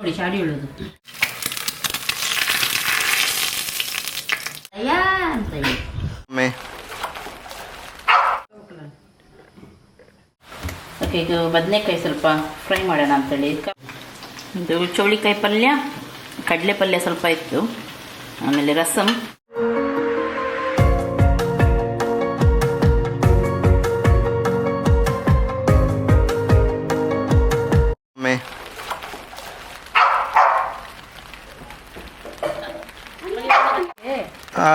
ನೋಡಿ ಶಾಡಿ ಹೇಳೋದು ಅಂತ ಹೇಳಿ ಓಕೆ. ಇದು ಬದನೆಕಾಯಿ ಸ್ವಲ್ಪ ಫ್ರೈ ಮಾಡೋಣ ಅಂತೇಳಿ. ಇದು ಚೌಳಿಕಾಯಿ ಪಲ್ಯ, ಕಡಲೆ ಪಲ್ಯ ಸ್ವಲ್ಪ ಇತ್ತು, ಆಮೇಲೆ ರಸಮ್.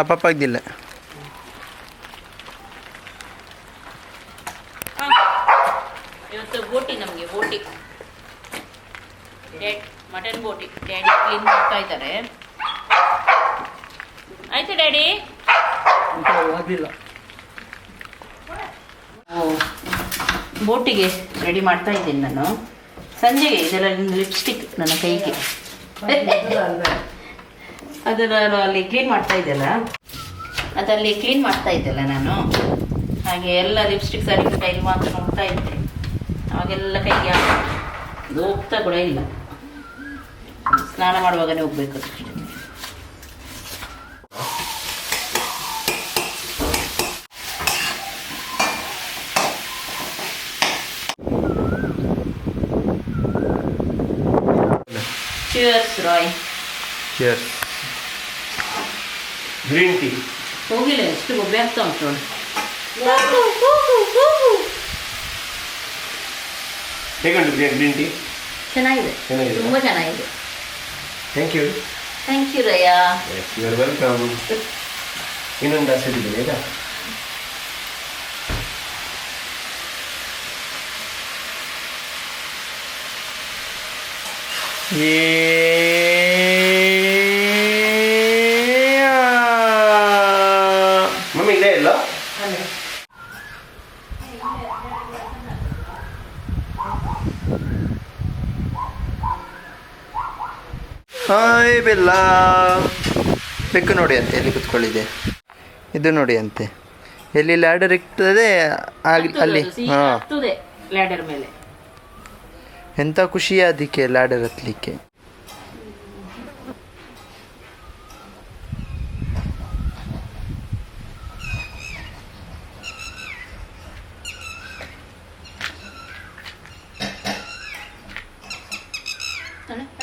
ಪಪ್ಪಾಗ್ದಿಲ್ಲ. ಇವತ್ತು ಬೋಟಿ, ನಮಗೆ ಬೋಟಿ, ಮಟನ್ ಬೋಟಿ. ಡ್ಯಾಡಿ ಕ್ಲೀನ್ ಮಾಡ್ತಾ ಇದ್ದಾರೆ. ಆಯ್ತು ಡ್ಯಾಡಿ. ಬೋಟಿಗೆ ರೆಡಿ ಮಾಡ್ತಾ ಇದ್ದೀನಿ ನಾನು. ಸಂಜೆಗೆ ಇದೆಲ್ಲ ಲಿಪ್ಸ್ಟಿಕ್ ನನ್ನ ಕೈಗೆ, ಅದನ್ನು ನಾನು ಅಲ್ಲಿ ಕ್ಲೀನ್ ಮಾಡ್ತಾ ಇದ್ದೆಲ್ಲ, ಅದಲ್ಲಿ ಕ್ಲೀನ್ ಮಾಡ್ತಾ ಇದ್ದೆಲ್ಲ ನಾನು. ಹಾಗೆ ಎಲ್ಲ ಲಿಪ್ಸ್ಟಿಕ್ ಸರಿ ಕೈಲಿ ಮಾತ್ರ ನೋಡ್ತಾ ಇದ್ದೆ. ಅವಾಗೆಲ್ಲ ಕೈಗೆ ಅದು ಹೋಗ್ತಾ ಕೂಡ ಇಲ್ಲ. ಸ್ನಾನ ಮಾಡುವಾಗನೇ ಹೋಗ್ಬೇಕು ಅಷ್ಟೇ. Cheers, Roy. Cheers. Green tea. ಹೋಗಿಲ್ಲ, ಎಷ್ಟು ಗೊಬ್ಬೆ ಆಗ್ತಾ ಉಂಟು ನೋಡಿ. ಹೇಗುಂಟು ಗ್ರೀನ್ ಟೀ? ಚೆನ್ನಾಗಿದೆ, ತುಂಬ ಚೆನ್ನಾಗಿದೆ. Thank you. ಥ್ಯಾಂಕ್ ಯು ರಯ್ಯ. You are welcome. ಇನ್ನೊಂದು ಹಸಿದಿದೆ ಈಗ. ಮಮ್ಮಿ ಇದೆ ಇಲ್ಲ? ಹಾಯ್ ಬೆಲ್ಲ. ಬೆಕ್ಕು ನೋಡಿ ಅಂತೆ ಎಲ್ಲಿ ಕುತ್ಕೊಳ್ಳಿದೆ. ಇದು ನೋಡಿ ಅಂತೆ ಎಲ್ಲಿ ಲ್ಯಾಡರ್ ಇರ್ತದೆ ಅಲ್ಲಿ. ಹಾಂ, ಲ್ಯಾಡರ್ ಮೇಲೆ ಎಂಥ ಖುಷಿ ಅದಕ್ಕೆ ಲ್ಯಾಡರ್ ಹತ್ತಲಿಕ್ಕೆ.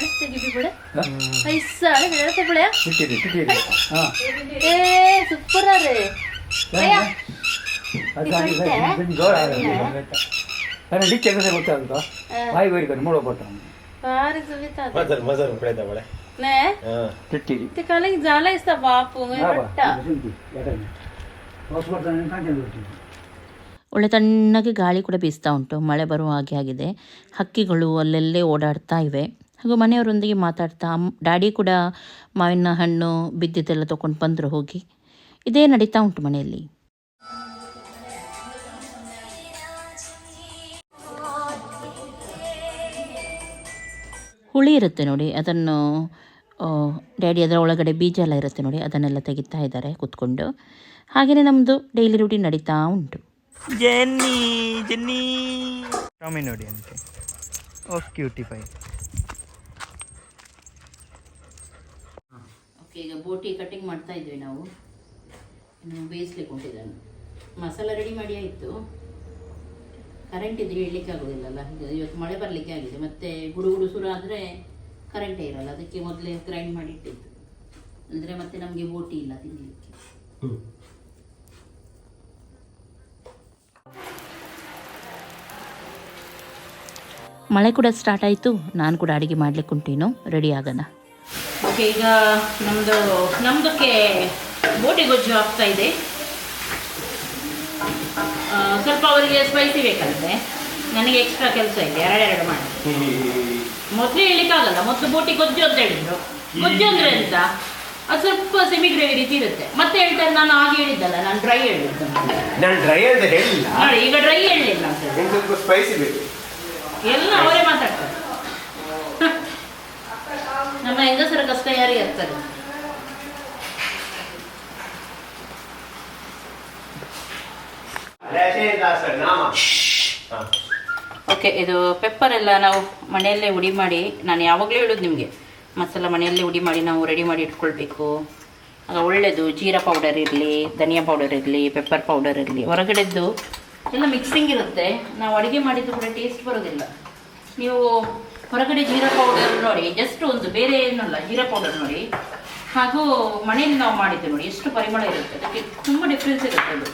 ಸೂಪರ್ ಒಳ್ಳೆ ತಣ್ಣಗೆ ಗಾಳಿ ಕೂಡ ಬೀಸ್ತಾ ಉಂಟು. ಮಳೆ ಬರುವ ಹಾಗೆ ಆಗಿದೆ. ಹಕ್ಕಿಗಳು ಅಲ್ಲೆಲ್ಲೇ ಓಡಾಡ್ತಾ ಇವೆ. ಹಾಗೂ ಮನೆಯವರೊಂದಿಗೆ ಮಾತಾಡ್ತಾ, ಡ್ಯಾಡಿ ಕೂಡ ಮಾವಿನ ಹಣ್ಣು ಬಿದ್ದಿದ್ದೆಲ್ಲ ತೊಗೊಂಡು ಬಂದರು ಹೋಗಿ. ಇದೇ ನಡೀತಾ ಉಂಟು ಮನೆಯಲ್ಲಿ. ಹುಳಿ ಇರುತ್ತೆ ನೋಡಿ, ಅದನ್ನು ಡ್ಯಾಡಿ ಅದರ ಒಳಗಡೆ ಬೀಜ ಎಲ್ಲ ಇರುತ್ತೆ ನೋಡಿ, ಅದನ್ನೆಲ್ಲ ತೆಗಿತಾ ಇದ್ದಾರೆ ಕೂತ್ಕೊಂಡು. ಹಾಗೆಯೇ ನಮ್ಮದು ಡೈಲಿ ರೂಟೀನ್ ನಡೀತಾ ಉಂಟು. ಜೆನ್ನಿ ಜೆನ್ನಿ ಟಾಮಿ ನೋಡಿ ಅಂತೆ. ಓಕೆ ಕ್ಯೂಟಿಫೈ. ಓಕೆ, ಈಗ ಬೋಟಿ ಕಟಿಂಗ್ ಮಾಡ್ತಾ ಇದ್ವಿ ನಾವು. ಇನ್ನು ಬೇಯಿಸ್ಲಿಕ್ಕೆ ಹೊಂಟಿದ್ದಾನೆ. ಮಸಾಲ ರೆಡಿ ಮಾಡಿ ಆಯಿತು. ಕರೆಂಟ್ ಇದ್ರೆ ಹೇಳಲಿಕ್ಕೆ ಆಗೋದಿಲ್ಲಲ್ಲ. ಇವತ್ತು ಮಳೆ ಬರಲಿಕ್ಕೆ ಆಗಿದೆ, ಮತ್ತು ಗುಡುಗುಡು ಸುರು ಆದರೆ ಕರೆಂಟೇ ಇರಲ್ಲ. ಅದಕ್ಕೆ ಮೊದಲೇ ಗ್ರೈಂಡ್ ಮಾಡಿ ಇಟ್ಟಿತ್ತು, ಅಂದರೆ ಮತ್ತೆ ನಮಗೆ ಬೋಟಿ ಇಲ್ಲ ತಿನ್ನಲಿಕ್ಕೆ. ಮಳೆ ಕೂಡ ಸ್ಟಾರ್ಟ್ ಆಯಿತು. ನಾನು ಕೂಡ ಅಡುಗೆ ಮಾಡಲಿಕ್ಕೆ ಉಂಟೇನು, ರೆಡಿ ಆಗೋಣ. ಓಕೆ, ಈಗ ನಮ್ಮದಕ್ಕೆ ಬೋಟಿ ಗೊಜ್ಜು ಆಗ್ತಾ ಇದೆ. ಸ್ವಲ್ಪ ಅವರಿಗೆ ಸ್ಪೈಸಿ ಬೇಕಂತೆ, ನನಗೆ ಎಕ್ಸ್ಟ್ರಾ ಕೆಲಸ ಇದೆ, ಎರಡೆರಡು ಮಾಡಿ. ಮೊದಲೇ ಹೇಳಲಿಕ್ಕಾಗಲ್ಲ, ಮೊದಲು ಬೋಟಿ ಗೊಜ್ಜು ಅಂತ ಹೇಳಿದ್ರು. ಗೊಜ್ಜು ಅಂದರೆ ಎಂತ, ಅದು ಸ್ವಲ್ಪ ಸೆಮಿ ಗ್ರೇವಿ ರೀತಿ ಇರುತ್ತೆ. ಮತ್ತೆ ಹೇಳ್ತಾರೆ ನಾನು ಹಾಗೆ ಹೇಳಿದ್ದಲ್ಲ, ನಾನು ಡ್ರೈ ಹೇಳಿದ್ದು. ನೋಡಿ, ಈಗ ಡ್ರೈ ಹೇಳಲಿಲ್ಲ ಅಂತ, ಸ್ಪೈಸಿ ಬೇಕು ಎಲ್ಲ ಅವರೇ ಮಾತಾಡ್ತಾರೆ. ನಮ್ಮ ಹೆಂಗಸರ ಕಷ್ಟ ಯಾರಿಗೆ ಇರ್ತದೆ. ಓಕೆ, ಇದು ಪೆಪ್ಪರ್ ಎಲ್ಲ ನಾವು ಮನೆಯಲ್ಲೇ ಹುಡಿ ಮಾಡಿ, ನಾನು ಯಾವಾಗಲೂ ಹೇಳೋದು ನಿಮಗೆ, ಮಸಾಲ ಮನೆಯಲ್ಲೇ ಹುಡಿ ಮಾಡಿ ನಾವು ರೆಡಿ ಮಾಡಿ ಇಟ್ಕೊಳ್ಬೇಕು. ಆಗ ಒಳ್ಳೆಯದು. ಜೀರಾ ಪೌಡರ್ ಇರಲಿ, ಧನಿಯಾ ಪೌಡರ್ ಇರಲಿ, ಪೆಪ್ಪರ್ ಪೌಡರ್ ಇರಲಿ, ಹೊರಗಡೆದ್ದು ಎಲ್ಲ ಮಿಕ್ಸಿಂಗ್ ಇರುತ್ತೆ. ನಾವು ಅಡುಗೆ ಮಾಡಿದ್ದು ಕೂಡ ಟೇಸ್ಟ್ ಬರೋದಿಲ್ಲ. ನೀವು ಹೊರಗಡೆ ಜೀರಾ ಪೌಡರ್ ನೋಡಿ, ಜಸ್ಟ್ ಒಂದು ಬೇರೆ ಏನಲ್ಲ, ಜೀರಾ ಪೌಡರ್ ನೋಡಿ, ಹಾಗೂ ಮನೆಯಲ್ಲಿ ನಾವು ಮಾಡಿದ್ದು ನೋಡಿ ಎಷ್ಟು ಪರಿಮಳ ಇರುತ್ತೆ, ಅದಕ್ಕೆ ತುಂಬ ಡಿಫ್ರೆನ್ಸ್ ಇರುತ್ತೆ ಅದು.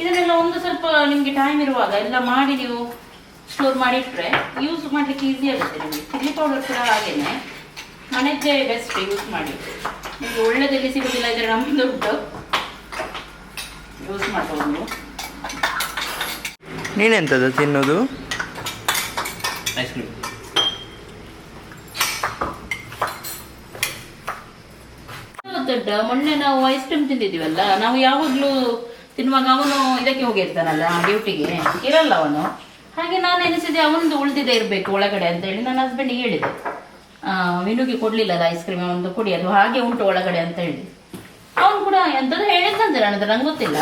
ಇದನ್ನೆಲ್ಲ ಒಂದು ಸ್ವಲ್ಪ ನಿಮಗೆ ಟೈಮ್ ಇರುವಾಗ ಎಲ್ಲ ಮಾಡಿ ನೀವು ಸ್ಟೋರ್ ಮಾಡಿಟ್ರೆ ಯೂಸ್ ಮಾಡಲಿಕ್ಕೆ ಈಸಿ ಆಗುತ್ತೆ ನಿಮಗೆ. ಚಿಲ್ಲಿ ಪೌಡರ್ ಕೂಡ ಹಾಗೇನೆ, ಮನೆಯದ್ದೇ ಬೆಸ್ಟ್ ಯೂಸ್ ಮಾಡಿ. ನಿಮಗೆ ಒಳ್ಳೆದಲ್ಲಿ ಸಿಗೋದಿಲ್ಲ ಇದ್ರೆ ನಮ್ಮದು ಉಂಟು, ಯೂಸ್ ಮಾಡ್ಬೋದು. ನೀನೆಂಥದ್ದು ತಿನ್ನೋದು? Ice cream. ಗೊತ್ತುಂಟ, ಮೊನ್ನೆ ನಾವು ಐಸ್ ಕ್ರೀಮ್ ತಿಂದಿದ್ದೀವಲ್ಲ, ನಾವು ಯಾವಾಗಲೂ ತಿನ್ನುವಾಗ ಅವನು ಇದಕ್ಕೆ ಹೋಗಿರ್ತಾನಲ್ಲ ಡ್ಯೂಟಿಗೆ, ಇರಲ್ಲ ಅವನು. ಹಾಗೆ ನಾನು ಎನಿಸಿದೆ ಅವನದು ಉಳಿದಿದೆ ಇರಬೇಕು ಒಳಗಡೆ ಅಂತ ಹೇಳಿ ನನ್ನ ಹಸ್ಬೆಂಡಿಗೆ ಹೇಳಿದೆ. ವಿನುಗೆ ಕೊಡಲಿಲ್ಲ ಅದು ಐಸ್ ಕ್ರೀಮ್, ಅವನದು ಕೊಡಿ, ಅದು ಹಾಗೆ ಉಂಟು ಒಳಗಡೆ ಅಂತ ಹೇಳಿ. ಅವನು ಕೂಡ ಎಂಥದ್ದು ಹೇಳಿದ್ದಂತೆ ನನಗೆ ನಂಗೆ ಗೊತ್ತಿಲ್ಲ.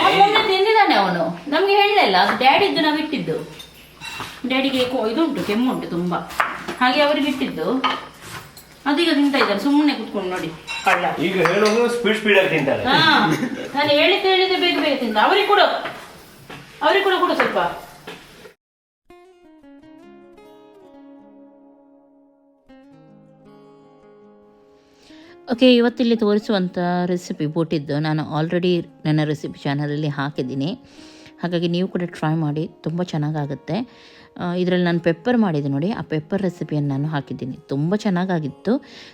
ಅವನು ಮೊನ್ನೆ ತಿಂದಿದ್ದಾನೆ ಅವನು, ನಮಗೆ ಹೇಳಲಿಲ್ಲ. ಅದು ಡ್ಯಾಡಿದ್ದು ನಾವು ಇಟ್ಟಿದ್ದು, ಡ್ಯಾಡಿಗೆ ಇದು ಉಂಟು, ಕೆಮ್ಮು ಉಂಟು ತುಂಬ, ಹಾಗೆ ಅವರಿಗೆ ಇಟ್ಟಿದ್ದು. ಅದೀಗ ತಿಂತಾ ಇದ್ದಾರೆ ಸುಮ್ಮನೆ ಕುತ್ಕೊಂಡು ನೋಡಿ, ಕಳ್ಳ. ಈಗ ಹೇಳೋದು ಸ್ಪೀಡ್ ಆಗಿ ತಿಂತಾರೆ. ನಾನು ಹೇಳಿದ್ದೆ ಬೇಗ ಬೇಗ ತಿಂದ. ಅವ್ರಿಗೆ ಕೂಡ ಕೊಡು ಸ್ವಲ್ಪ. ಓಕೆ, ಇವತ್ತಿಲ್ಲಿ ತೋರಿಸುವಂಥ ರೆಸಿಪಿ ಬೋಟಿದ್ದು ನಾನು ಆಲ್ರೆಡಿ ನನ್ನ ರೆಸಿಪಿ ಚಾನಲಲ್ಲಿ ಹಾಕಿದ್ದೀನಿ. ಹಾಗಾಗಿ ನೀವು ಕೂಡ ಟ್ರೈ ಮಾಡಿ, ತುಂಬ ಚೆನ್ನಾಗಾಗುತ್ತೆ. ಇದರಲ್ಲಿ ನಾನು ಪೆಪ್ಪರ್ ಮಾಡಿದೆ ನೋಡಿ, ಆ ಪೆಪ್ಪರ್ ರೆಸಿಪಿಯನ್ನು ನಾನು ಹಾಕಿದ್ದೀನಿ, ತುಂಬ ಚೆನ್ನಾಗಾಗಿತ್ತು.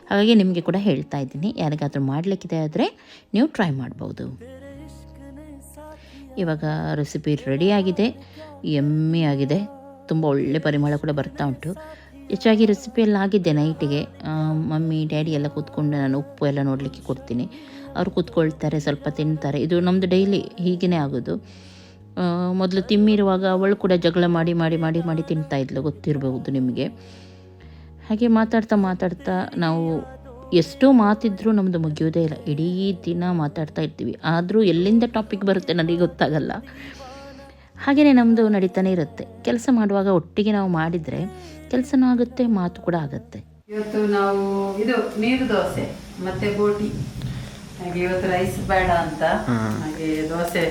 ಹಾಗಾಗಿ ನಿಮಗೆ ಕೂಡ ಹೇಳ್ತಾ ಇದ್ದೀನಿ, ಯಾರಿಗಾದರೂ ಮಾಡಲಿಕ್ಕಿದೆ ಆದರೆ ನೀವು ಟ್ರೈ ಮಾಡ್ಬೋದು. ಇವಾಗ ರೆಸಿಪಿ ರೆಡಿಯಾಗಿದೆ, ಯಮ್ಮಿ ಆಗಿದೆ, ತುಂಬ ಒಳ್ಳೆ ಪರಿಮಳ ಕೂಡ ಬರ್ತಾ ಉಂಟು. ಹೆಚ್ಚಾಗಿ ರೆಸಿಪಿಯೆಲ್ಲ ಆಗಿದ್ದೆ ನೈಟಿಗೆ. ಮಮ್ಮಿ ಡ್ಯಾಡಿ ಎಲ್ಲ ಕೂತ್ಕೊಂಡು ನಾನು ಉಪ್ಪು ಎಲ್ಲ ನೋಡಲಿಕ್ಕೆ ಕೊಡ್ತೀನಿ, ಅವರು ಕೂತ್ಕೊಳ್ತಾರೆ, ಸ್ವಲ್ಪ ತಿಂತಾರೆ. ಇದು ನಮ್ಮದು ಡೈಲಿ ಹೀಗೇ ಆಗೋದು. ಮೊದಲು ತಿಮ್ಮಿರುವಾಗ ಅವಳು ಕೂಡ ಜಗಳ ಮಾಡಿ ಮಾಡಿ ಮಾಡಿ ಮಾಡಿ ತಿಂತಾಯಿದ್ಲು, ಗೊತ್ತಿರಬಹುದು ನಿಮಗೆ. ಹಾಗೆ ಮಾತಾಡ್ತಾ ನಾವು ಎಷ್ಟೋ ಮಾತಿದ್ರೂ ನಮ್ಮದು ಮುಗಿಯೋದೇ ಇಲ್ಲ, ಇಡೀ ದಿನ ಮಾತಾಡ್ತಾ ಇರ್ತೀವಿ. ಆದರೂ ಎಲ್ಲಿಂದ ಟಾಪಿಕ್ ಬರುತ್ತೆ ನನಗೆ ಗೊತ್ತಾಗಲ್ಲ. ಹಾಗೆಯೇ ನಮ್ಮದು ನಡೀತಾನೆ ಇರುತ್ತೆ. ಕೆಲಸ ಮಾಡುವಾಗ ಒಟ್ಟಿಗೆ ನಾವು ಮಾಡಿದರೆ ಕೆಲಸನೂ ಆಗುತ್ತೆ, ಮಾತು ಕೂಡ ಆಗುತ್ತೆ. ಇವತ್ತು ನಾವು ಇದು ನೀರು ದೋಸೆ ಮತ್ತೆ ಬೋಟಿ, ಹಾಗೆ ಇವತ್ತು ರೈಸ್ ಬೇಡ ಅಂತ ಹಾಗೆ ದೋಸೆ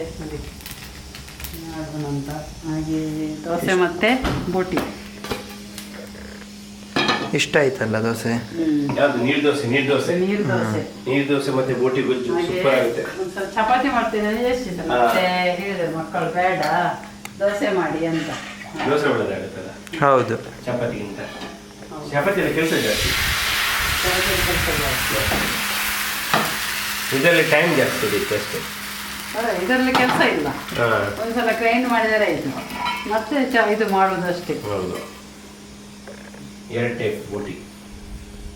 ಮಾಡೋಣ ಅಂತ, ಹಾಗೆ ದೋಸೆ ಮತ್ತೆ ಬೋಟಿ. ಇಷ್ಟ ಆಯ್ತಲ್ಲ ದೋಸೆ? ಯಾವುದು? ನೀರು ದೋಸೆ. ನೀರು ದೋಸೆ ಮತ್ತೆ ಬೋಟಿ ಗೊಜ್ಜು ಸೂಪರ್ ಆಗುತ್ತೆ. ಒಂದು ಸ್ವಲ್ಪ ಚಪಾತಿ ಮಾಡ್ತೀನಿ ಎಷ್ಟಿಲ್ಲ, ಮತ್ತೆ ಹೇಳಿದ್ರು ಮಕ್ಕಳು ಬೇಡ ದೋಸೆ ಮಾಡಿ ಅಂತ. ದೋಸೆ ಒಳ್ಳೆದಾಗುತ್ತಲ್ಲ ಹೌದು, ಚಪಾತಿಗಿಂತ. ಚಪಾತಿ ಎಲ್ಲ ಕೆಲಸ ಜಾಸ್ತಿ, ಇದರಲ್ಲಿ ಟೈಮ್ ಜಾಸ್ತಿ ಹಿಡಿಯುತ್ತೆ ಅಷ್ಟೇ. ಇದರಲ್ಲಿ ಕೆಲಸ ಇಲ್ಲ, ಒಂದ್ಸಲ ಗ್ರೈಂಡ್ ಮಾಡಿದರೆ ಆಯಿತು, ಮತ್ತೆ ಇದು ಮಾಡೋದು ಅಷ್ಟೇ. ಹೌದು, ಎರಡು ಟೈಪ್ ಬೋಟಿ,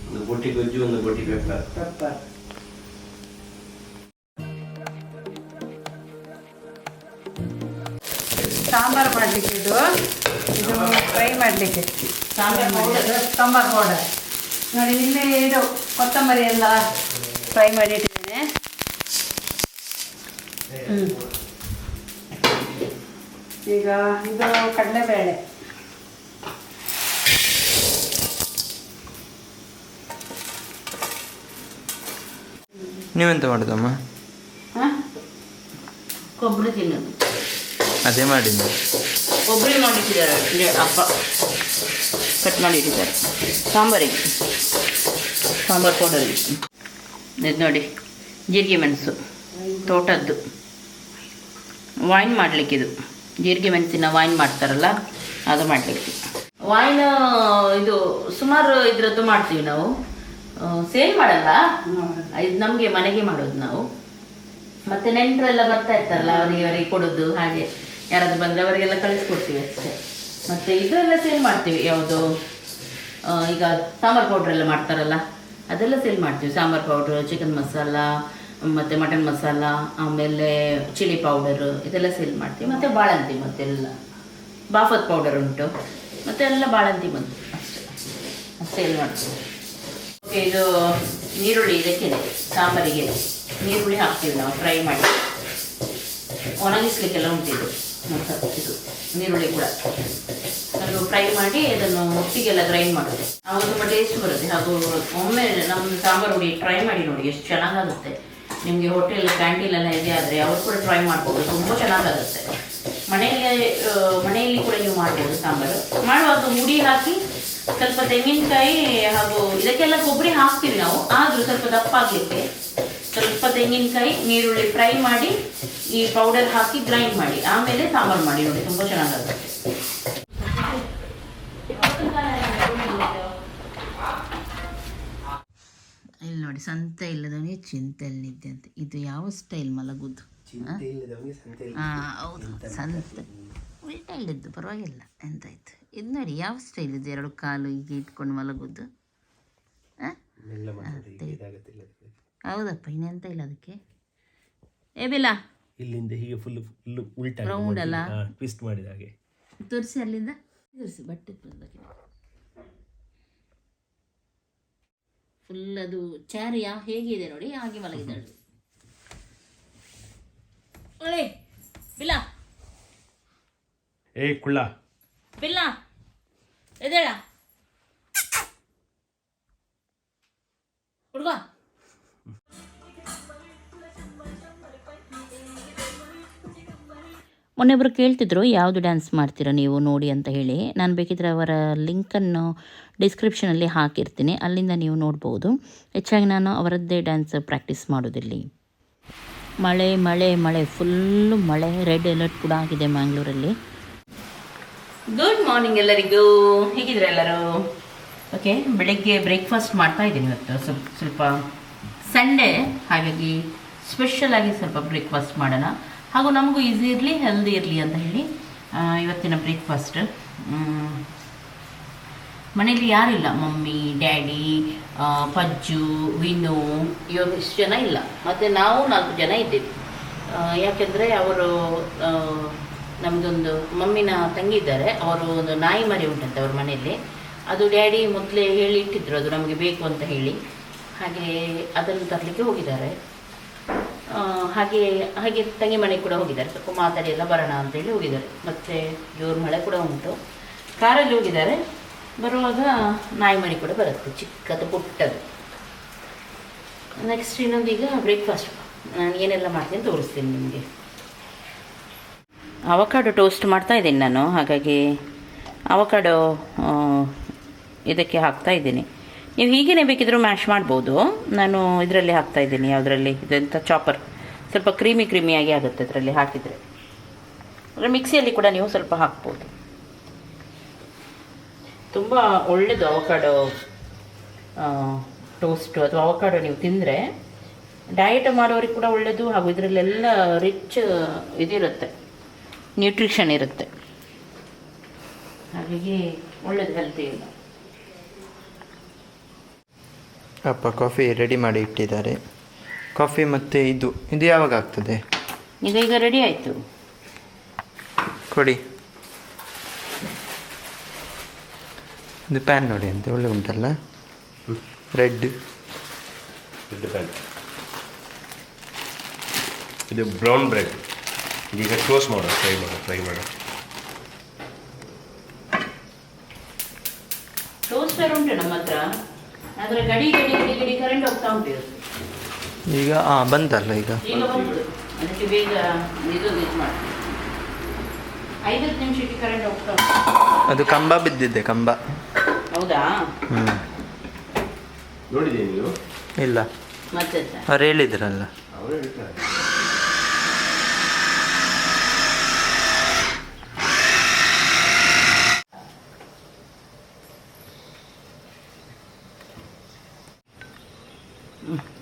ಒಂದು ಬೋಟಿ ಗೊಜ್ಜು, ಒಂದು ಬೋಟಿ ಪೆಪ್ಪರ್. ಸಾಂಬಾರು ಮಾಡಲಿಕ್ಕೆ ಇದು ಫ್ರೈ ಮಾಡಲಿಕ್ಕೆ ಸಾಂಬಾರು ಪೌಡರ್ ನೋಡಿ. ಇಲ್ಲಿ ಇದು ಕೊತ್ತಂಬರಿ ಎಲ್ಲ ಫ್ರೈ ಮಾಡಿ ಇಟ್ಟಿದ್ದೇನೆ. ಈಗ ಇದು ಕಡಲೆಬೇಳೆ, ನೀವೆಂತ ಮಾಡೋದಮ್ಮ? ಕೊಬ್ಬರಿ ತಿನ್ನೋದು, ಅದೇ ಮಾಡಿದ್ದು. ಕೊಬ್ಬರಿ ಮಾಡಿಟ್ಟಿದ್ದಾರೆ ಅಪ್ಪ, ಕಟ್ ಮಾಡಿ ಇಟ್ಟಿದ್ದಾರೆ ಸಾಂಬಾರಿಗೆ, ಸಾಂಬಾರು ಪೌಡರ್. ಇದು ನೋಡಿ, ಜೀರಿಗೆ ಮೆಣಸು ತೋಟದ್ದು ವೈನ್ ಮಾಡಲಿಕ್ಕಿದು, ಜೀರಿಗೆ ಮೆಣಸಿನ ವೈನ್ ಮಾಡ್ತಾರಲ್ಲ ಅದು ಮಾಡಲಿಕ್ಕೆ. ವೈನ್ ಇದು ಸುಮಾರು ಇದರದ್ದು ಮಾಡ್ತೀವಿ ನಾವು, ಸೇಲ್ ಮಾಡಲ್ಲ, ಇದು ನಮಗೆ ಮನೆಗೆ ಮಾಡೋದು ನಾವು. ಮತ್ತು ನೆಂಟರೆಲ್ಲ ಬರ್ತಾ ಇರ್ತಾರಲ್ಲ, ಅವರಿಗೆ ಕೊಡೋದು, ಹಾಗೆ ಯಾರಾದರೂ ಬಂದರೆ ಅವರಿಗೆಲ್ಲ ಕಳಿಸ್ಕೊಡ್ತೀವಿ ಅಷ್ಟೇ. ಮತ್ತು ಇದೆಲ್ಲ ಸೇಲ್ ಮಾಡ್ತೀವಿ, ಯಾವುದು ಈಗ ಸಾಂಬಾರು ಪೌಡ್ರೆಲ್ಲ ಮಾಡ್ತಾರಲ್ಲ ಅದೆಲ್ಲ ಸೇಲ್ ಮಾಡ್ತೀವಿ. ಸಾಂಬಾರು ಪೌಡ್ರು, ಚಿಕನ್ ಮಸಾಲ, ಮತ್ತು ಮಟನ್ ಮಸಾಲ, ಆಮೇಲೆ ಚಿಲ್ಲಿ ಪೌಡರು, ಇದೆಲ್ಲ ಸೇಲ್ ಮಾಡ್ತೀವಿ. ಮತ್ತು ಬಾಳಂತಿ ಮತ್ತೆಲ್ಲ ಬಾಫತ್ ಪೌಡರ್ ಉಂಟು, ಮತ್ತು ಎಲ್ಲ ಬಾಳಂತಿ ಬಂತು ಅಷ್ಟೇ, ಸೇಲ್ ಮಾಡ್ತೀವಿ. ಓಕೆ, ಇದು ನೀರುಳ್ಳಿ ಇದಕ್ಕೆ ಸಾಂಬಾರಿಗೆ ನೀರುಳ್ಳಿ ಹಾಕ್ತೀವಿ ನಾವು ಫ್ರೈ ಮಾಡಿ, ಒಣಗಿಸ್ಲಿಕ್ಕೆಲ್ಲ ಉಂಟಿದ್ದು. ಇದು ನೀರುಳ್ಳಿ ಕೂಡ ಅದು ಫ್ರೈ ಮಾಡಿ ಅದನ್ನು ಒಟ್ಟಿಗೆಲ್ಲ ಗ್ರೈಂಡ್ ಮಾಡೋದು, ಆವಾಗ ತುಂಬ ಟೇಸ್ಟ್ ಬರುತ್ತೆ. ಹಾಗೂ ಒಮ್ಮೆ ನಮ್ಮ ಸಾಂಬಾರು ಹುಡಿ ಟ್ರೈ ಮಾಡಿ ನೋಡಿ, ಎಷ್ಟು ಚೆನ್ನಾಗಾಗುತ್ತೆ. ನಿಮಗೆ ಹೋಟೆಲ್ ಕ್ಯಾಂಟೀನೆಲ್ಲ ಇದೆ ಆದರೆ ಅವ್ರು ಕೂಡ ಟ್ರೈ ಮಾಡ್ಬೋದು, ತುಂಬ ಚೆನ್ನಾಗಾಗುತ್ತೆ. ಮನೆಯಲ್ಲಿ ಕೂಡ ನೀವು ಮಾಡ್ಬೋದು. ಸಾಂಬಾರು ಮಾಡುವಾಗ ಹುಡಿ ಹಾಕಿ ಸ್ವಲ್ಪ ತೆಂಗಿನಕಾಯಿ ಹಾಗೂ ಇದಕ್ಕೆಲ್ಲ ಕೊಬ್ಬರಿ ಹಾಕ್ತೀವಿ ನಾವು, ಆದರೂ ಸ್ವಲ್ಪ ದಪ್ಪ ಆಗಲಿಕ್ಕೆ ಸ್ವಲ್ಪ ತೆಂಗಿನಕಾಯಿ ನೀರುಳ್ಳಿ ಫ್ರೈ ಮಾಡಿ ಈ ಪೌಡರ್ ಹಾಕಿ ಗ್ರೈಂಡ್ ಮಾಡಿ ಆಮೇಲೆ ಸಾಂಬಾರು ಮಾಡಿ ನೋಡಿ, ತುಂಬ ಚೆನ್ನಾಗಾಗುತ್ತೆ. ಇಲ್ಲಿ ನೋಡಿ, ಸಂತೆ ಇಲ್ಲದವನಿಗೆ ಚಿಂತೆಯಲ್ಲಿದ್ದೆ ಅಂತ. ಇದು ಯಾವ ಸ್ಟೈಲ್ ಮಲಗುದು? ಹೌದು, ಸಂತೆ ಉಲ್ಟಾ ಇಲ್ಲಿದ್ದು ಪರವಾಗಿಲ್ಲ, ಎಂತಾಯ್ತು. ಇದು ನೋಡಿ ಯಾವ ಸ್ಟೈಲ್ ಇದು, ಎರಡು ಕಾಲು ಹೀಗೆ ಇಟ್ಕೊಂಡು ಮಲಗುದು. ಹೌದಪ್ಪ, ಇನ್ನೆಂತ ಇಲ್ಲ ಅದಕ್ಕೆ. ಏ ಬಿಲ್ಲ ಇಲ್ಲಿಂದ ಹೀಗೆ ಫುಲ್ ಉಲ್ಟಾ ರೌಂಡ್ ಅಲ್ಲ, ಟ್ವಿಸ್ಟ್ ಮಾಡಿದ ಹಾಗೆ ತೋರಿಸಿ, ಅಲ್ಲಿಂದ ತೋರಿಸಿ. ಬಟ್ಟೆ ಫುಲ್ ಅದು ಚಾರಿಯ ಹೇಗಿದೆ ನೋಡಿ, ಹಾಗೆ ಮಲಗಿದ್ದಾಳೆ. ಒಳ್ಳೆ ಬಿಲ್ಲ, ಏ ಕುಳ್ಳ ಬಿಲ್ಲ ಎದೇಳ ಹುಡುಗ. ಮೊನ್ನೆಬ್ಬರು ಕೇಳ್ತಿದ್ರು ಯಾವುದು ಡ್ಯಾನ್ಸ್ ಮಾಡ್ತೀರಾ ನೀವು ನೋಡಿ ಅಂತ ಹೇಳಿ. ನಾನು ಬೇಕಿದ್ರೆ ಅವರ ಲಿಂಕನ್ನು ಡಿಸ್ಕ್ರಿಪ್ಷನಲ್ಲಿ ಹಾಕಿರ್ತೀನಿ, ಅಲ್ಲಿಂದ ನೀವು ನೋಡ್ಬೋದು. ಹೆಚ್ಚಾಗಿ ನಾನು ಅವರದ್ದೇ ಡ್ಯಾನ್ಸ್ ಪ್ರಾಕ್ಟೀಸ್ ಮಾಡೋದಿಲ್ಲಿ. ಮಳೆ ಮಳೆ ಮಳೆ ಫುಲ್ಲು ಮಳೆ, ರೆಡ್ ಅಲರ್ಟ್ ಕೂಡ ಆಗಿದೆ ಮ್ಯಾಂಗ್ಳೂರಲ್ಲಿ. ಗುಡ್ ಮಾರ್ನಿಂಗ್ ಎಲ್ಲರಿಗೂ, ಹೇಗಿದ್ರೆ ಎಲ್ಲರೂ? ಓಕೆ, ಬೆಳಗ್ಗೆ ಬ್ರೇಕ್ಫಾಸ್ಟ್ ಮಾಡ್ತಾ ಇದ್ದೀನಿ ಇವತ್ತು. ಸ್ವಲ್ಪ ಸಂಡೇ, ಹಾಗಾಗಿ ಸ್ಪೆಷಲಾಗಿ ಸ್ವಲ್ಪ ಬ್ರೇಕ್ಫಾಸ್ಟ್ ಮಾಡೋಣ, ಹಾಗೂ ನಮಗೂ ಈಸಿ ಇರಲಿ ಹೆಲ್ದಿ ಇರಲಿ ಅಂತ ಹೇಳಿ ಇವತ್ತಿನ ಬ್ರೇಕ್ಫಾಸ್ಟ್. ಮನೇಲಿ ಯಾರಿಲ್ಲ, ಮಮ್ಮಿ, ಡ್ಯಾಡಿ, ಪಜ್ಜು, ವಿನು, ಇವಾಗ ಇಷ್ಟು ಜನ ಇಲ್ಲ. ಮತ್ತು ನಾವು 4 ಜನ ಇದ್ದೀವಿ. ಯಾಕೆಂದರೆ ಅವರು ನಮ್ಮದೊಂದು ಮಮ್ಮಿನ ತಂಗಿ ಇದ್ದಾರೆ, ಅವರು ಒಂದು ನಾಯಿ ಮರಿ ಉಂಟಂತೆ ಅವ್ರ ಮನೆಯಲ್ಲಿ. ಅದು ಡ್ಯಾಡಿ ಮೊದಲೇ ಹೇಳಿ ಇಟ್ಟಿದ್ರು, ಅದು ನಮಗೆ ಬೇಕು ಅಂತ ಹೇಳಿ. ಹಾಗೆ ಅದನ್ನು ತರಲಿಕ್ಕೆ ಹೋಗಿದ್ದಾರೆ. ಹಾಗೆ ತಂಗಿ ಮನೆಗೆ ಕೂಡ ಹೋಗಿದ್ದಾರೆ, ಸ್ವಲ್ಪ ಮಾತಾಡಿ ಎಲ್ಲ ಬರೋಣ ಅಂತೇಳಿ ಹೋಗಿದ್ದಾರೆ. ಮತ್ತು ಜೋರು ಮಳೆ ಕೂಡ ಉಂಟು, ಕಾರಲ್ಲಿ ಹೋಗಿದ್ದಾರೆ. ಬರುವಾಗ ನಾಯಿ ಮರಿ ಕೂಡ ಬರುತ್ತೆ, ಚಿಕ್ಕದು ಪುಟ್ಟದು. ನೆಕ್ಸ್ಟ್ ಇನ್ನೊಂದು ಈಗ ಬ್ರೇಕ್ಫಾಸ್ಟ್ ನಾನು ಏನೆಲ್ಲ ಮಾಡ್ತೀನಿ ತೋರಿಸ್ತೀನಿ ನಿಮಗೆ. ಅವಕಾಡೋ ಟೋಸ್ಟ್ ಮಾಡ್ತಾ ಇದ್ದೀನಿ ನಾನು, ಹಾಗಾಗಿ ಅವಕಾಡೋ ಇದಕ್ಕೆ ಹಾಕ್ತಾ ಇದ್ದೀನಿ. ನೀವು ಹೀಗೇ ಬೇಕಿದ್ರೂ ಮ್ಯಾಶ್ ಮಾಡ್ಬೋದು. ನಾನು ಇದರಲ್ಲಿ ಹಾಕ್ತಾ ಇದ್ದೀನಿ, ಯಾವುದರಲ್ಲಿ ಇದೆಂಥ ಚಾಪರ್, ಸ್ವಲ್ಪ ಕ್ರೀಮಿಯಾಗಿ ಆಗುತ್ತೆ ಅದರಲ್ಲಿ ಹಾಕಿದರೆ. ಅಂದರೆ ಮಿಕ್ಸಿಯಲ್ಲಿ ಕೂಡ ನೀವು ಸ್ವಲ್ಪ ಹಾಕ್ಬೋದು. ತುಂಬ ಒಳ್ಳೆಯದು ಅವಕಾಡೋ ಟೋಸ್ಟು ಅಥವಾ ಅವಕಾಡೋ ನೀವು ತಿಂದರೆ ಡಯಟ್ ಮಾಡೋರಿಗೆ ಕೂಡ ಒಳ್ಳೆಯದು, ಹಾಗೂ ಇದರಲ್ಲೆಲ್ಲ ರಿಚ್ ಇದಿರುತ್ತೆ, ನ್ಯೂಟ್ರಿಷನ್ ಇರುತ್ತೆ, ಹಾಗಾಗಿ ಒಳ್ಳೆಯದು ಹೆಲ್ತಿ ಇಲ್ಲ. ಅಪ್ಪ ಕಾಫಿ ರೆಡಿ ಮಾಡಿ ಇಟ್ಟಿದ್ದಾರೆ. ಕಾಫಿ ಮತ್ತು ಇದು ಯಾವಾಗ ಆಗ್ತದೆ? ಈಗ ರೆಡಿ ಆಯಿತು, ಕೊಡಿ. ಇದು ಪ್ಯಾನ್ ನೋಡಿ ಅಂತ ಒಳ್ಳೆ ಉಂಟಲ್ಲ, ರೆಡ್ ಪ್ಯಾನ್. ಇದು ಬ್ರೌನ್ ಬ್ರೆಡ್. ಈಗ ಟೋಸ್ಟ್ ಮಾಡೋ, ಫ್ರೈ ಮಾಡೋ. ಟೋಸ್ಟರ್ ಉಂಟು ನಮ್ಮ ಹತ್ರ, ಆದರೆ ಗಡಿ ಕರೆಂಟ್ ಹೋಗ್ತಾ ಉಂಟು. ಈಗ ಬಂತಲ್ಲ, ಈಗ ಬಂತು, ಅದಕ್ಕೆ ಬೇಗ ಇದು ಮಾಡಿ 5 ನಿಮಿಷಕ್ಕೆ ಕರೆಂಟ್ ಹೋಗ್ತಾ ಉಂಟು. ಅದು ಕಂಬ ಬಿದ್ದಿದೆ, ಕಂಬ. ಹೌದಾ? ನೋಡಿದ್ದೀನಿ ನೀವು? ಇಲ್ಲ, ಮತ್ತೆ ಅವ್ರು ಹೇಳಿದ್ರಲ್ಲ. ಅವರು ಹೇಳ್ತಾರೆ.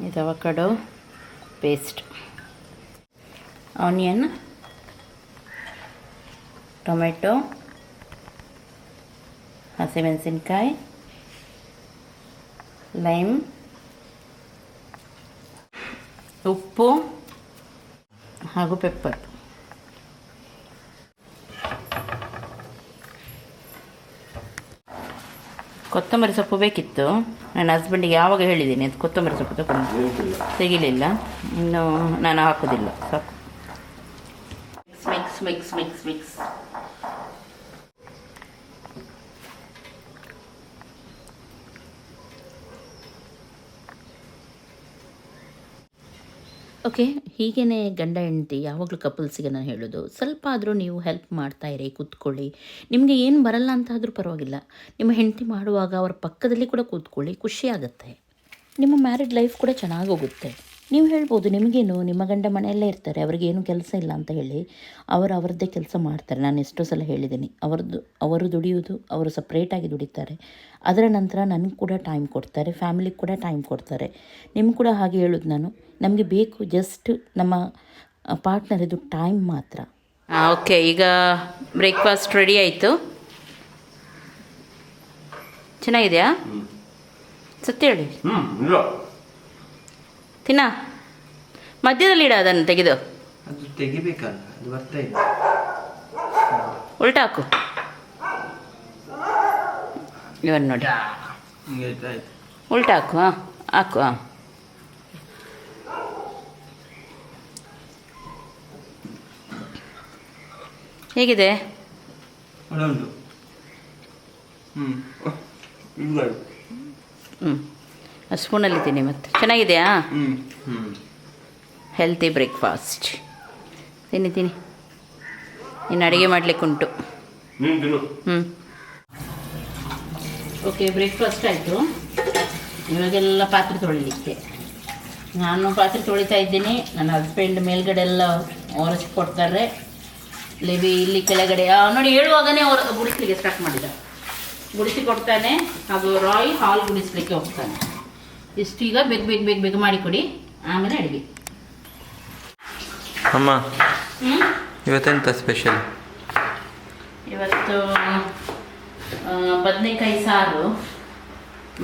ಇದು ಅವಕಾಡೋ ಪೇಸ್ಟ್, ಆನಿಯನ್, ಟೊಮೆಟೊ, ಹಸಿಮೆಣಸಿನ್ಕಾಯಿ, ಲೈಮ್, ಉಪ್ಪು ಹಾಗೂ ಪೆಪ್ಪರ್. ಕೊತ್ತಂಬರಿ ಸೊಪ್ಪು ಬೇಕಿತ್ತು, ನನ್ನ ಹಸ್ಬೆಂಡಿಗೆ ಯಾವಾಗ ಹೇಳಿದ್ದೀನಿ ಅದು ಕೊತ್ತಂಬರಿ ಸೊಪ್ಪು ತಗೊಂಡು ತೆಗಿಲಿಲ್ಲ, ಇನ್ನು ನಾನು ಹಾಕೋದಿಲ್ಲ, ಸಾಕು. Mix mix. ಓಕೆ, ಹೀಗೇ ಗಂಡ ಹೆಂಡತಿ ಯಾವಾಗಲೂ ಕಪಲ್ಸಿಗೆ ನಾನು ಹೇಳೋದು, ಸ್ವಲ್ಪ ಆದರೂ ನೀವು ಹೆಲ್ಪ್ ಮಾಡ್ತಾ ಇರಿ, ಕೂತ್ಕೊಳ್ಳಿ. ನಿಮಗೆ ಏನು ಬರಲ್ಲ ಅಂತಾದರೂ ಪರವಾಗಿಲ್ಲ, ನಿಮ್ಮ ಹೆಂಡತಿ ಮಾಡುವಾಗ ಅವ್ರ ಪಕ್ಕದಲ್ಲಿ ಕೂಡ ಕೂತ್ಕೊಳ್ಳಿ, ಖುಷಿ ಆಗುತ್ತೆ. ನಿಮ್ಮ ಮ್ಯಾರಿಡ್ ಲೈಫ್ ಕೂಡ ಚೆನ್ನಾಗಿ ಹೋಗುತ್ತೆ. ನೀವು ಹೇಳ್ಬೋದು, ನಿಮಗೇನು, ನಿಮ್ಮ ಗಂಡ ಮನೆಯಲ್ಲೇ ಇರ್ತಾರೆ, ಅವ್ರಿಗೇನು ಕೆಲಸ ಇಲ್ಲ ಅಂತ ಹೇಳಿ. ಅವರದ್ದೇ ಕೆಲಸ ಮಾಡ್ತಾರೆ. ನಾನು ಎಷ್ಟೋ ಸಲ ಹೇಳಿದ್ದೀನಿ, ಅವರು ದುಡಿಯೋದು, ಅವರು ಸಪ್ರೇಟಾಗಿ ದುಡಿತಾರೆ. ಅದರ ನಂತರ ನನಗೆ ಕೂಡ ಟೈಮ್ ಕೊಡ್ತಾರೆ, ಫ್ಯಾಮಿಲಿಗೆ ಕೂಡ ಟೈಮ್ ಕೊಡ್ತಾರೆ. ನಿಮ್ಗೆ ಕೂಡ ಹಾಗೆ ಹೇಳೋದು ನಾನು. ನಮಗೆ ಬೇಕು ಜಸ್ಟ್ ನಮ್ಮ ಪಾರ್ಟ್ನರಿದು ಟೈಮ್ ಮಾತ್ರ. ಓಕೆ, ಈಗ ಬ್ರೇಕ್ಫಾಸ್ಟ್ ರೆಡಿ ಆಯಿತು. ಚೆನ್ನಾಗಿದೆಯಾ? ಸತ್ಯ ಹೇಳಿ. ತಿನ್ನ, ಮಧ್ಯದಲ್ಲಿ ಇಡ, ಅದನ್ನು ತೆಗೆದು. ಅದು ತೆಗಿಬೇಕಲ್ಲ, ಅದು ಬರ್ತಾ ಇದೆ. ಉಲ್ಟಾ ಹಾಕು. ಇವನ್ ನೋಡಿ, ಉಲ್ಟಾ ಹಾಕು. ಹಾಕು. ಹೇಗಿದೆ? ಸ್ಪೂನಲ್ಲಿ ತಿನ್ನಿ ಮತ್ತೆ. ಚೆನ್ನಾಗಿದೆಯಾ? Healthy breakfast. ತಿನ್ನಿ. ಇನ್ನು ಅಡುಗೆ ಮಾಡಲಿಕ್ಕುಂಟು. ಓಕೆ, ಬ್ರೇಕ್ಫಾಸ್ಟ್ ಆಯಿತು. ಇವಾಗೆಲ್ಲ ಪಾತ್ರೆ ತೊಳಿಲಿಕ್ಕೆ. ನಾನು ಪಾತ್ರೆ ತೊಳಿತಾ ಇದ್ದೀನಿ. ನನ್ನ ಹಸ್ಬೆಂಡ್ ಮೇಲ್ಗಡೆ ಎಲ್ಲ ಒರೆಸಿ ಕೊಡ್ತಾರೆ. ಇಲ್ಲಿ ಕೆಳಗಡೆ ನೋಡಿ, ಹೇಳುವಾಗನೇ ಗುಡಿಸ್ಲಿಕ್ಕೆ ಸ್ಟಾರ್ಟ್ ಮಾಡಿದ. ಗುಡಿಸಿ ಕೊಡ್ತಾನೆ. ಹಾಗೂ ರಾಯ್ ಹಾಲು ಗುಡಿಸ್ಲಿಕ್ಕೆ ಹೋಗ್ತಾನೆ. ಇಷ್ಟೀಗ ಬೇಗ ಮಾಡಿಕೊಡಿ, ಆಮೇಲೆ ಅಡುಗೆ. ಅಮ್ಮ, ಇವತ್ತೆಂತ ಸ್ಪೆಷಲ್? ಇವತ್ತು ಬದನೆಕಾಯಿ ಸಾರು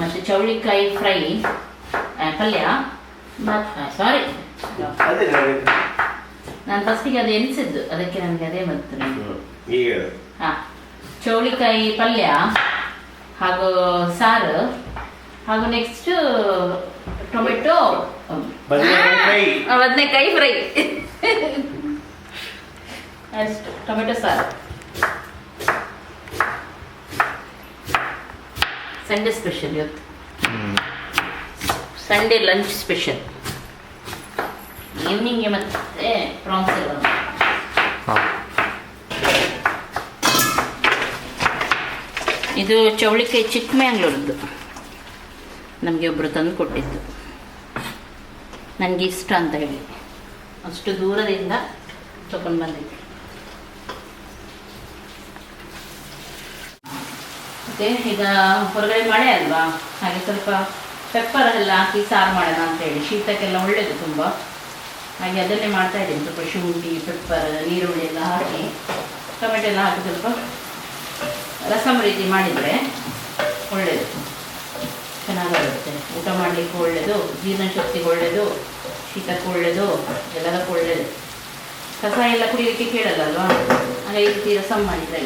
ಮತ್ತು ಚೌಳಿಕಾಯಿ ಫ್ರೈ, ಪಲ್ಯ. ಸಾರಿ, ನಾನು ಫಸ್ಟಿಗೆ ಅದು ಎನಿಸಿದ್ದು, ಅದಕ್ಕೆ ನನಗೆ ಅದೇ ಬಂತು. ಹಾಂ, ಚೌಳಿಕಾಯಿ ಪಲ್ಯ ಹಾಗೂ ಸಾರು, ಹಾಗೂ ನೆಕ್ಸ್ಟ್ ಟೊಮೆಟೊ ಬದನೆಕಾಯಿ ಫ್ರೈ. ಅಷ್ಟು, ಟೊಮೆಟೊ ಸಾರು. ಸಂಡೇ ಸ್ಪೆಷಲ್ ಇವತ್ತು. Sunday lunch special. ಈವ್ನಿಂಗ್ಗೆ ಮತ್ತೆ ಪ್ರಾನ್ಸ್ ಎಲ್ಲ. ಇದು ಚೌಳಿಕಾಯಿ ಚಿಕ್ಕಮಗಳೂರದ್ದು. ನಮಗೆ ಒಬ್ಬರು ತಂದು ಕೊಟ್ಟಿದ್ದು, ನನಗೆ ಇಷ್ಟ ಅಂತ ಹೇಳಿ ಅಷ್ಟು ದೂರದಿಂದ ತಗೊಂಡು ಬಂದಿದ್ದೆ. ಓಕೆ, ಈಗ ಹೊರಗಡೆ ಮಳೆ ಅಲ್ವಾ, ಹಾಗೆ ಸ್ವಲ್ಪ ಪೆಪ್ಪರ್ ಎಲ್ಲ ಹಾಕಿ ಸಾರು ಮಾಡೋಣ ಅಂತೇಳಿ. ಶೀತಕ್ಕೆಲ್ಲ ಒಳ್ಳೆಯದು ತುಂಬ. ಹಾಗೆ ಅದನ್ನೇ ಮಾಡ್ತಾ ಇದ್ದೀನಿ. ಸ್ವಲ್ಪ ಶುಂಠಿ, ಪೆಪ್ಪರ್, ನೀರುಳ್ಳಿ ಎಲ್ಲ ಹಾಕಿ, ಟೊಮೆಟೊ ಎಲ್ಲ ಹಾಕಿ ಸ್ವಲ್ಪ ರಸಮ್ ರೀತಿ ಮಾಡಿದರೆ ಒಳ್ಳೆಯದು, ಚೆನ್ನಾಗಿರುತ್ತೆ. ಊಟ ಮಾಡಲಿಕ್ಕೆ ಒಳ್ಳೆಯದು, ಜೀರ್ಣಶಕ್ತಿಗೆ ಒಳ್ಳೆಯದು, ಶೀತಕ್ಕೆ ಒಳ್ಳೆಯದು, ಎಲ್ಲದಕ್ಕೂ ಒಳ್ಳೆಯದು. ಕಸ ಎಲ್ಲ ಕುಡಿಯಲಿಕ್ಕೆ ಕೇಳಲ್ಲ ಅಲ್ವಾ, ಹಾಗೆ ಈ ರೀತಿ ರಸಮ್ ಮಾಡಿದರೆ.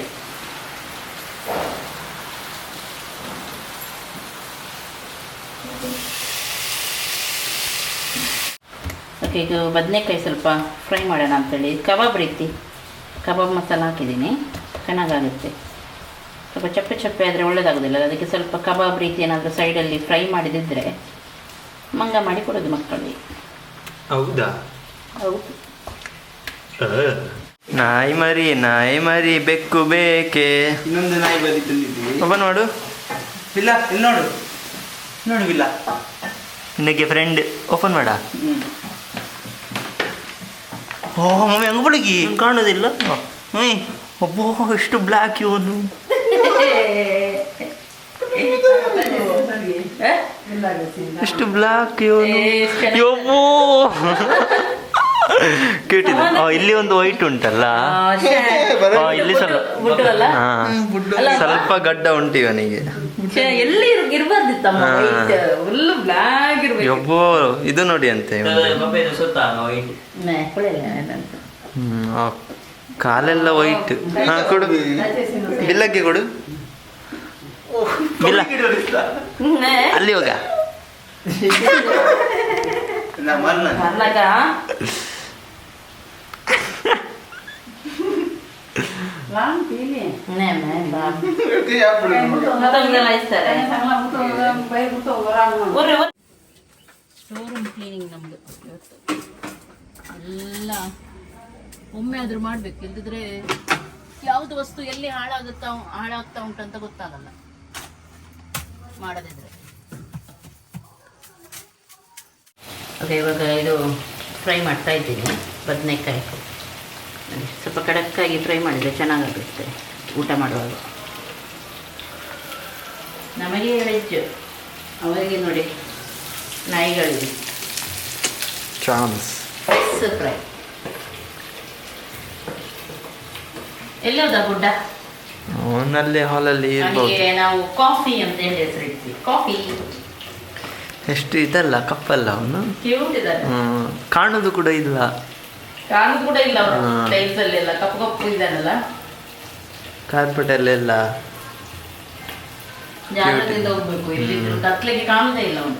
ಓಕೆ, ಇದು ಬದನೆಕಾಯಿ ಸ್ವಲ್ಪ ಫ್ರೈ ಮಾಡೋಣ ಅಂತೇಳಿ ಕಬಾಬ್ ರೀತಿ ಕಬಾಬ್ ಮಸಾಲ ಹಾಕಿದ್ದೀನಿ. ಚೆನ್ನಾಗಾಗುತ್ತೆ. ಸ್ವಲ್ಪ ಚಪ್ಪೆ ಚಪ್ಪೆ ಆದರೆ ಒಳ್ಳೆಯದಾಗೋದಿಲ್ಲ, ಅದಕ್ಕೆ ಸ್ವಲ್ಪ ಕಬಾಬ್ ರೀತಿ ಏನಾದರೂ ಸೈಡಲ್ಲಿ ಫ್ರೈ ಮಾಡಿದಿದ್ದರೆ ಮಂಗ ಮಾಡಿ ಕೊಡೋದು ಮಕ್ಕಳಿಗೆ. ಹೌದಾ? ಹೌದು. ನಾಯಿ ಮರಿ ಬೆಕ್ಕು ಬೇಕೆ. ಇನ್ನೊಂದು ನಾಯಿ ಬದಿ ತಂದಿದ್ದೀವಿ. ಓಪನ್ ಮಾಡು. ಇಲ್ಲ, ಇಲ್ಲಿ ನೋಡು ಇಲ್ಲ. ನಿನಗೆ ಫ್ರೆಂಡ್ ಓಪನ್ ಮಾಡ. ಓ ಮಮ್ಮಿ, ಹಂಗೆ ಬೆಳಗಿ ಕಾಣೋದಿಲ್ಲ. ಒಬ್ಬೋ, ಎಷ್ಟು ಬ್ಲ್ಯಾಕ್ ಇವನು. ಎಷ್ಟು ಬ್ಲ್ಯಾಕ್ ಇವನು. ಯಬ್ಬೋ, ಕೇಟಿದ. ಇಲ್ಲಿ ಒಂದು ವೈಟ್ ಉಂಟಲ್ಲ, ಇಲ್ಲಿ ಸ್ವಲ್ಪ ಗಡ್ಡ ಉಂಟು ಇವನಿಗೆ. ಯಬ್ಬೋ, ಇದು ನೋಡಿ ಅಂತೆ. ಕಾಲೆಲ್ಲ ವೈಟ್. ಹಾ, ಕೊಡು, ಬಿಲ್ಲಕ್ಕೆ ಕೊಡು. ಬಿಲ್ಲ ಅಲ್ಲಿ ಹೋಗ. Lang pilih. ನೇ May Bob Itu ya boleh. ಮತ್ತೊಂದೆಲ್ಲ ಇಸ್ತಾರೆ Sangat betul, baik betul orang. Store room cleaning ನಮ್ಮದು ಇವತ್ತು ಎಲ್ಲ ಒಮ್ಮೆ ಆದರೂ ಮಾಡಬೇಕು, ಇಲ್ಲದಿದ್ರೆ ಯಾವುದು ವಸ್ತು ಎಲ್ಲಿ ಹಾಳಾಗ್ತಾ ಉಂಟಂತ ಗೊತ್ತಾಗಲ್ಲ ಮಾಡದಿದ್ರೆ. ಓಕೆ, ಇವಾಗ ಇದು ಫ್ರೈ ಮಾಡ್ತಾ ಇದ್ದೀನಿ ಬದನೆಕಾಯಿ. ಸ್ವಲ್ಪ ಕಡಕ್ಕಾಗಿ ಫ್ರೈ ಮಾಡಿದರೆ ಚೆನ್ನಾಗಾಗುತ್ತೆ ಊಟ ಮಾಡುವಾಗ. ನಮಗೆ ವೆಜ್, ಅವರಿಗೆ ನೋಡಿ ನಾಯಿಗಳಿವೆ. Chance fish fry. ಎಲ್ಲೋದ ಗುಡ್ಡ? ಅವನಲ್ಲೇ ಹಾಲಲ್ಲಿ ಇರ್ಬೋದು. ನನಗೆ ನಾವು ಕಾಫಿ ಅಂತ ಹೇಳಿ ಹೆಸರಿಡ್ತೀವಿ. ಕಾಫಿ ಎಷ್ಟು ಇದಲ್ಲ ಕಪ್ಪಲ್ಲ ಅವನು, ಕ್ಯೂಟ್ ಇದ್ದಾರೆ. ಕಾಣೋದು ಕೂಡ ಇಲ್ಲ. ಕಾಣುದು ಕೂಡ ಇಲ್ಲ ಅವರು ಟೈಲ್ಸ್ ಅಲ್ಲೆಲ್ಲ ಕಪ್ಪು ಕಪ್ಪು ಇದ್ದಾರಲ್ಲ, ಕಾರ್ಪೆಟಲ್ಲೆಲ್ಲ ಜಾಗದಿಂದ ಹೋಗ್ಬೇಕು. ಇಲ್ಲಿ ಕತ್ಲೆಗೆ ಕಾಣುದೇ ಇಲ್ಲ ಅವನು.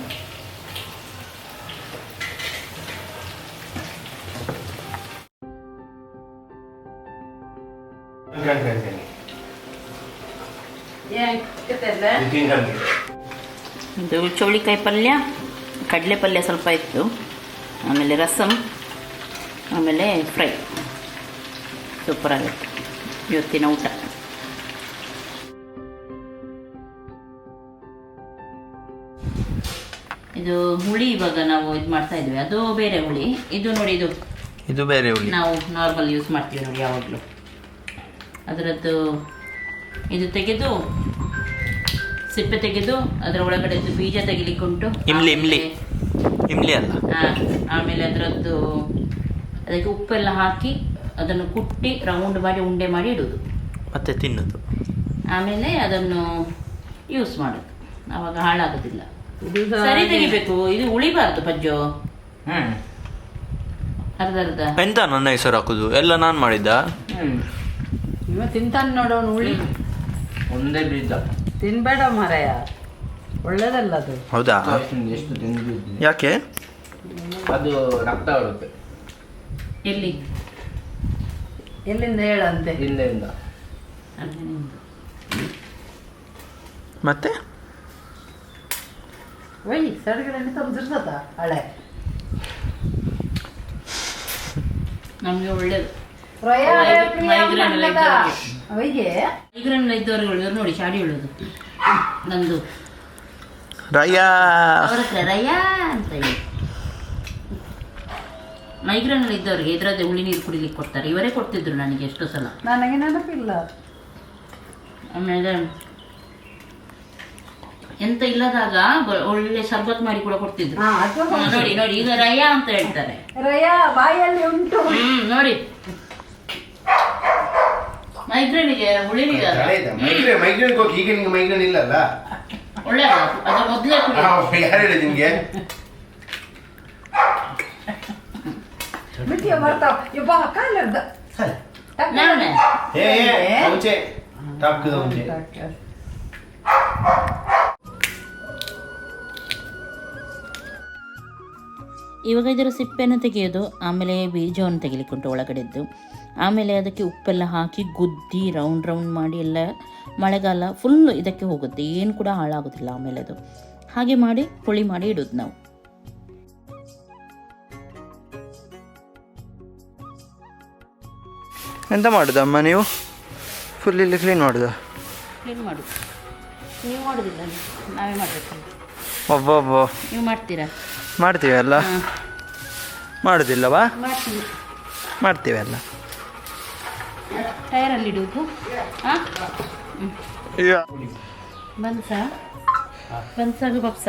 ಇದು ಚೌಳಿಕಾಯಿ ಪಲ್ಯ, ಕಡಲೆ ಪಲ್ಯ ಸ್ವಲ್ಪ ಇತ್ತು, ಆಮೇಲೆ ರಸಮ್, ಆಮೇಲೆ ಫ್ರೈ. ಸೂಪರ್ ಆಗುತ್ತೆ ಇವತ್ತಿನ ಊಟ. ಇದು ಹುಳಿ ಇವಾಗ ನಾವು ಇದು ಮಾಡ್ತಾ ಇದ್ವಿ, ಅದು ಬೇರೆ ಹುಳಿ. ಇದು ನೋಡಿ, ಇದು ಬೇರೆ ಹುಳಿ, ನಾವು ನಾರ್ಮಲ್ ಯೂಸ್ ಮಾಡ್ತೀವಿ ನೋಡಿ ಯಾವಾಗಲೂ. ಅದರದ್ದು ಇದು ತೆಗೆದು ಸಿಪ್ಪೆ ತೆಗೆದು ಅದರ ಒಳಗಡೆ ಬೀಜ ತೆಗಿಲಿಕ್ಕುಂಟು. ಇಮ್ಲಿ ಅಲ್ಲ. ಆಮೇಲೆ ಅದರದ್ದು ಅದಕ್ಕೆ ಉಪ್ಪೆಲ್ಲ ಹಾಕಿ ಅದನ್ನು ಕುಟ್ಟಿ ರೌಂಡ್ ಮಾಡಿ ಉಂಡೆ ಮಾಡಿ ಇಡುವುದು, ಮತ್ತೆ ತಿನ್ನೋದು. ಆಮೇಲೆ ಅದನ್ನು ಯೂಸ್ ಮಾಡೋದು, ಆವಾಗ ಹಾಳಾಗೋದಿಲ್ಲ. ಸರಿ ತೆಗಿಬೇಕು, ಇದು ಉಳಿಬಾರ್ದು ಪಜ್ಜು. ಅರ್ಧ ಎಂತ ನನ್ನ ಹೆಸರು ಹಾಕುದು ಎಲ್ಲ ನಾನು ಮಾಡಿದ್ದ. ಇವ ತಿಂತಾನೆ ನೋಡೋನು ಉಳಿ. ಒಂದೇ ಬೀಜ ತಿನ್ಬೇಡ ಮಾರಾಯ, ಒಳ್ಳೇದಲ್ಲ ಅದು. ಹೌದಾ? ಎಷ್ಟು ತಿಂದಿದ್ದು? ಯಾಕೆ? ಅದು ರಕ್ತ ಬರುತ್ತೆ ಎಲ್ಲಿಂದ ಹೇಳಂತೆ? ಹಿಂದೆಯಿಂದ. ಮತ್ತೆ ಒಯ್ ಸಡಗಡೆ ತಂದಿರ್ತದ ಹಳೆ. ನಮಗೆ ಒಳ್ಳೇದು. ಮೈಗ್ರೇನ್ ಇದ್ದವರುಗಳು ನೋಡಿ ಶಾಡಿ ಹೇಳೋದು ನಂದು ರಯ್ಯಾ ಅವ್ರ ಹತ್ರ ರಯ್ಯಾ ಅಂತ ಹೇಳಿ. ಮೈಗ್ರೇನ್ ಇದ್ದವ್ರಿಗೆ ಇದ್ರದ್ದೇ ಹುಳಿ ನೀರು ಕುಡಿಲಿಕ್ಕೆ ಕೊಡ್ತಾರೆ, ಇವರೇ ಕೊಡ್ತಿದ್ರು ನನಗೆ ಎಷ್ಟೋ ಸಲ. ನನಗೆ ನೆನಪಿಲ್ಲ. ಆಮೇಲೆ ಎಂತ ಇಲ್ಲದಾಗ ಒಳ್ಳೆ ಶರ್ಬತ್ ಮಾಡಿ ಕೂಡ ಕೊಡ್ತಿದ್ರು. ನೋಡಿ ನೋಡಿ, ಈಗ ರಯ್ಯಾ ಅಂತ ಹೇಳ್ತಾರೆ. ರಯ್ಯಾ ಬಾಯಲ್ಲಿ ಉಂಟು. ನೋಡಿ ಮೈಗ್ರೇನಿಗೆ ಹುಳಿ ಮೈಗ್ರೇನ್ ಈಗ ನಿಮ್ಗೆ ಮೈಗ್ರೇನ್ ಇಲ್ಲಲ್ಲ, ಒಳ್ಳೆಯದ ಅದು ಮೊದಲೇ ಯಾರು ಹೇಳಿದ ನಿಮ್ಗೆ? ಮಿಟ್ಟಿಯ ಬರ್ತಾವ ಇಬ್ಬ ಕಾಲರ್ದ ನಾನೇ ಮುಂಚೆ ಟಾಕ್ದ ಮುಂಚೆ ಇವಾಗ ಇದರ ಸಿಪ್ಪೆಯನ್ನು ತೆಗೆಯೋದು, ಆಮೇಲೆ ಬೀಜವನ್ನು ತೆಗಿಲಿಕ್ಕುಂಟು ಒಳಗಡೆದ್ದು. ಆಮೇಲೆ ಅದಕ್ಕೆ ಉಪ್ಪೆಲ್ಲ ಹಾಕಿ ಗುದ್ದಿ ರೌಂಡ್ ಮಾಡಿ ಎಲ್ಲ ಮಳೆಗಾಲ ಫುಲ್ಲು ಇದಕ್ಕೆ ಹೋಗುತ್ತೆ, ಏನು ಕೂಡ ಹಾಳಾಗೋದಿಲ್ಲ. ಆಮೇಲೆ ಅದು ಹಾಗೆ ಮಾಡಿ ಹುಳಿ ಮಾಡಿ ಇಡೋದು ನಾವು. ಎಂತ ಮಾಡುದಮ್ಮ ನೀವು? ಫುಲ್ ಇಲ್ಲಿ ಕ್ಲೀನ್ ಮಾಡೋದು? ಕ್ಲೀನ್ ಮಾಡೋದು ನೀವು ಮಾಡೋದಿಲ್ಲ, ನಾವೇ ಮಾಡಬೇಕು. ಒಬ್ಬೊಬ್ಬ ನೀವು ಮಾಡ್ತೀರಾ? ಮಾಡ್ತೀವಿ ಅಲ್ಲ. ಮಾಡೋದಿಲ್ಲವಾ? ಮಾಡ್ತೀವಿ, ಮಾಡ್ತೀವಿ ಅಲ್ಲ. ಟೈರಲ್ಲಿ ಇಡುವುದು. ಬನ್ಸಾಗು ಪಪ್ಸ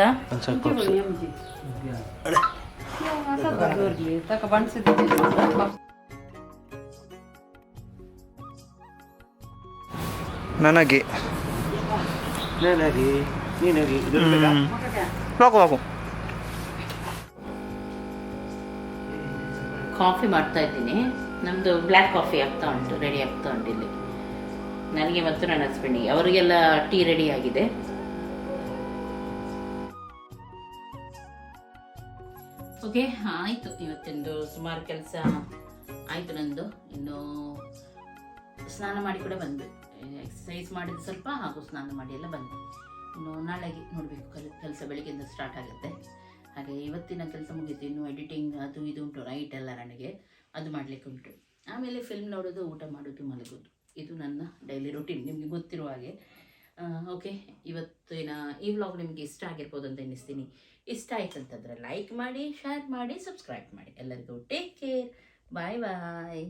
ತಕ ಬಣ್ಸಿದ್ದೀವಿ. ನನಗೆ ಸಾಕು ಕಾಫಿ ಮಾಡ್ತಾ ಇದ್ದೀನಿ. ನಮ್ಮದು ಬ್ಲ್ಯಾಕ್ ಕಾಫಿ ಆಗ್ತಾ ಉಂಟು, ರೆಡಿ ಆಗ್ತಾ ಉಂಟು ಇಲ್ಲಿ ನನಗೆ ಮತ್ತು ನನ್ನ ಹಸ್ಬೆಂಡಿಗೆ. ಅವರಿಗೆಲ್ಲ ಟೀ ರೆಡಿ ಆಗಿದೆ. ಓಕೆ, ಆಯಿತು. ಇವತ್ತಿಂದು ಸುಮಾರು ಕೆಲಸ ಆಯಿತು ನಂದು. ಇನ್ನು ಸ್ನಾನ ಮಾಡಿ ಕೂಡ ಬಂದೆ, ಎಕ್ಸಸೈಸ್ ಮಾಡಿದ ಸ್ವಲ್ಪ ಹಾಗೂ ಸ್ನಾನ ಮಾಡಿ ಎಲ್ಲ ಬಂದೆ. ಇನ್ನು ನಾಳೆಗೆ ನೋಡಬೇಕು, ಕೆಲಸ ಬೆಳಿಗ್ಗೆಯಿಂದ ಸ್ಟಾರ್ಟ್ ಆಗುತ್ತೆ. ಹಾಗೆ ಇವತ್ತಿನ ಕೆಲಸ ಮುಗೀತು, ಇನ್ನು ಎಡಿಟಿಂಗ್ ಅದು ಇದು ಉಂಟು ನೈಟ್ ಎಲ್ಲ ನನಗೆ, ಅದು ಮಾಡಲಿಕ್ಕೆ ಉಂಟು. ಆಮೇಲೆ ಫಿಲ್ಮ್ ನೋಡೋದು, ಊಟ ಮಾಡೋದು, ಮಲಗೋದು, ಇದು ನನ್ನ ಡೈಲಿ ರೂಟೀನ್, ನಿಮಗೆ ಗೊತ್ತಿರುವ ಹಾಗೆ. ಓಕೆ, ಇವತ್ತಿನ ಈ ವ್ಲಾಗ್ ನಿಮಗೆ ಇಷ್ಟ ಆಗಿರ್ಬೋದು ಅಂತ ಎನ್ನಿಸ್ತೀನಿ. ಇಷ್ಟ ಆಯ್ತು ಅಂತಂದರೆ ಲೈಕ್ ಮಾಡಿ, ಶೇರ್ ಮಾಡಿ, ಸಬ್ಸ್ಕ್ರೈಬ್ ಮಾಡಿ. ಎಲ್ಲರಿಗೂ ಟೇಕ್ ಕೇರ್, ಬಾಯ್ ಬಾಯ್.